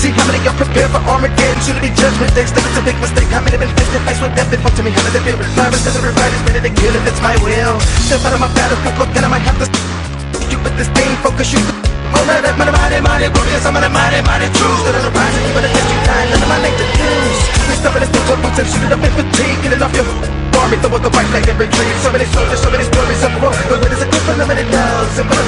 see how many y'all prepare for Armageddon. Should it be judgment day? Still it's a big mistake. How many been face to face with death? They fuck to me, how did they feel? Nervous as everybody's ready to kill if it's my will. Step out of my battle, then I might have to you with this thing, focus you. Hold that up, mighty, glorious, I'm mighty, true. Stood on the rise and keep it a test, you die, none of my name to use. We stuff in this thing, boots and shoot it up in fatigue. Get it off your army, throw up the white flag and retreat. So many soldiers, so many stories of war, but when it's a good for limited knows.